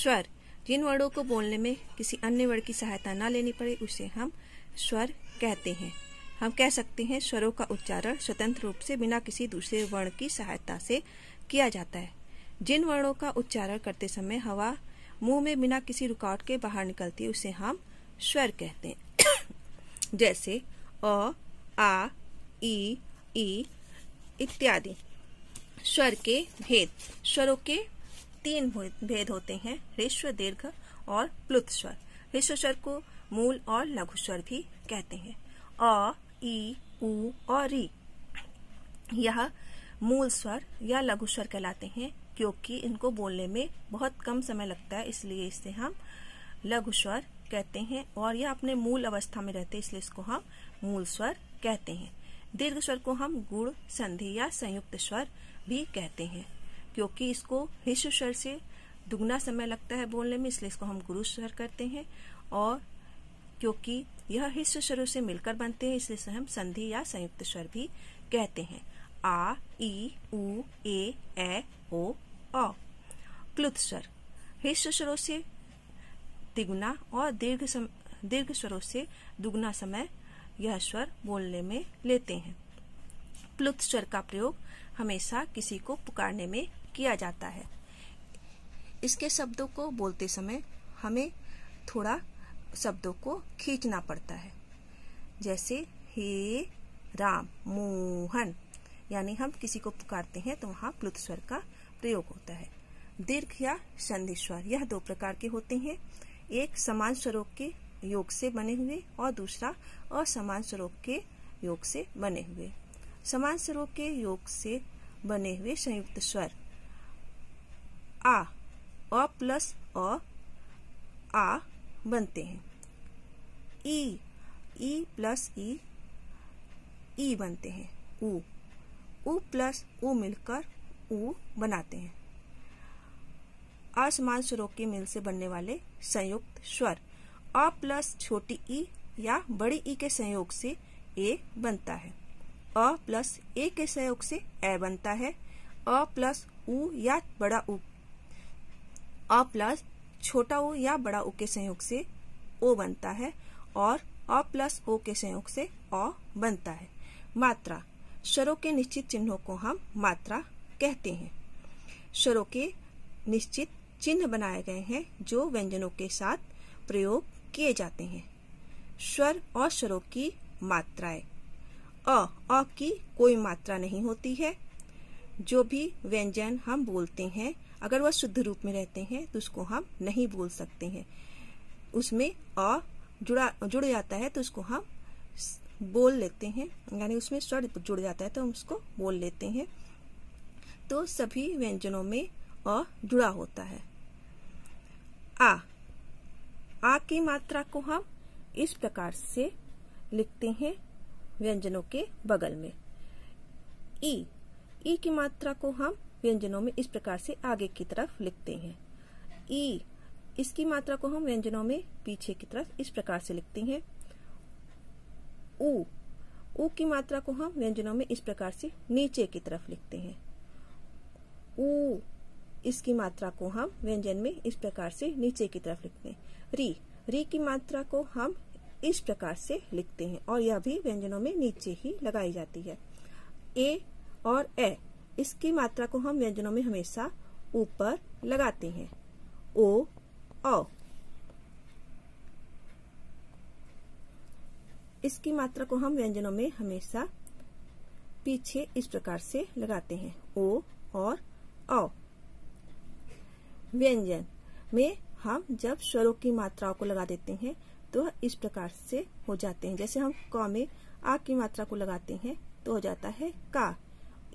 स्वर, जिन वर्णों को बोलने में किसी अन्य वर्ण की सहायता न लेनी पड़े उसे हम स्वर कहते हैं। हम कह सकते हैं स्वरों का उच्चारण स्वतंत्र रूप से बिना किसी दूसरे वर्ण की सहायता से किया जाता है। जिन वर्णों का उच्चारण करते समय हवा मुंह में बिना किसी रुकावट के बाहर निकलती है उसे हम स्वर कहते हैं। जैसे अ, आ, ई, इत्यादि। स्वर के भेद। स्वरों के 3 भेद होते हैं, ह्रस्व, दीर्घ और प्लुत स्वर। ह्रस्व स्वर को मूल और लघु स्वर भी कहते हैं। अ, ई, उ और री यह मूल स्वर या लघु स्वर कहलाते हैं, क्योंकि इनको बोलने में बहुत कम समय लगता है, इसलिए इसे हम लघु स्वर कहते हैं। और यह अपने मूल अवस्था में रहते हैं, इसलिए इसको हम मूल स्वर कहते हैं। दीर्घ स्वर को हम गुण, संधि या संयुक्त स्वर भी कहते हैं, क्योंकि इसको ह्रस्व स्वर से दुगना समय लगता है बोलने में, इसलिए इसको हम गुरु स्वर करते हैं। और क्योंकि यह ह्रस्व स्वरों से मिलकर बनते हैं, इसलिए इसे हम संधि या संयुक्त स्वर भी कहते हैं। आ, ई, उ, ए, ओ, औ। प्लुत स्वर ह्रस्व स्वरों से तिगुना और दीर्घ स्वरों से दुगना समय यह स्वर बोलने में लेते हैं। प्लुत स्वर का प्रयोग हमेशा किसी को पुकारने में किया जाता है। इसके शब्दों को बोलते समय हमें थोड़ा शब्दों को खींचना पड़ता है। जैसे हे राम, मोहन, यानी हम किसी को पुकारते हैं तो वहाँ प्लुत स्वर का प्रयोग होता है। दीर्घ या संधि स्वर, यह 2 प्रकार के होते हैं। एक समान स्वरों के योग से बने हुए और दूसरा असमान स्वरों के योग से बने हुए। समान स्वरों के योग से बने हुए संयुक्त स्वर अ प्लस आ बनते हैं। ई प्लस ई बनते हैं। उ प्लस उ मिलकर उ बनाते हैं। असमान स्वरों के मिल से बनने वाले संयुक्त स्वर अ प्लस छोटी ई या बड़ी ई के संयोग से ए बनता है। अ प्लस ए के संयोग से ए बनता है। अ प्लस उ या बड़ा उ, अ प्लस छोटा उ या बड़ा उ के संयोग से ओ बनता है। और अ प्लस ओ के संयोग से अ बनता है। मात्रा, स्वरों के निश्चित चिन्हों को हम मात्रा कहते हैं। स्वरों के निश्चित चिन्ह बनाए गए हैं जो व्यंजनों के साथ प्रयोग किए जाते हैं। स्वर और स्वरों की मात्राएं। अ की कोई मात्रा नहीं होती है। जो भी व्यंजन हम बोलते हैं अगर वह शुद्ध रूप में रहते हैं तो उसको हम नहीं बोल सकते हैं। उसमें अ जुड़ जाता है तो उसको हम बोल लेते हैं, यानी उसमें स्वर जुड़ जाता है तो हम उसको बोल लेते हैं। तो सभी व्यंजनों में अ जुड़ा होता है। आ की मात्रा को हम इस प्रकार से लिखते हैं व्यंजनों के बगल में। ई की मात्रा को हम व्यंजनों में इस प्रकार से आगे की तरफ लिखते हैं। इसकी मात्रा को हम व्यंजनों में पीछे की तरफ इस प्रकार से लिखते हैं। उ की मात्रा को हम व्यंजनों में इस प्रकार से नीचे की तरफ लिखते हैं। इसकी मात्रा को हम व्यंजन में इस प्रकार से नीचे की तरफ लिखते हैं। री की मात्रा को हम इस प्रकार से लिखते हैं और यह भी व्यंजनों में नीचे ही लगाई जाती है। ए और ए, इसकी मात्रा को हम व्यंजनों में हमेशा ऊपर लगाते हैं। ओ, औ, इसकी मात्रा को हम व्यंजनों में हमेशा पीछे इस प्रकार से लगाते हैं। ओ और औ। व्यंजन में हम जब स्वरों की मात्राओं को लगा देते हैं तो इस प्रकार से हो जाते हैं। जैसे हम क में आ की मात्रा को लगाते हैं तो हो जाता है का।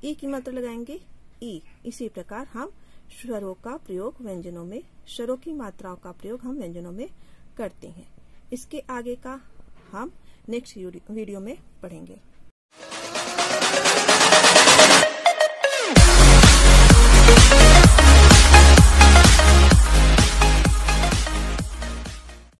ई की मात्रा लगाएंगे ई। इसी प्रकार हम स्वरों का प्रयोग व्यंजनों में, स्वरों की मात्राओं का प्रयोग हम व्यंजनों में करते हैं। इसके आगे का हम नेक्स्ट वीडियो में पढ़ेंगे।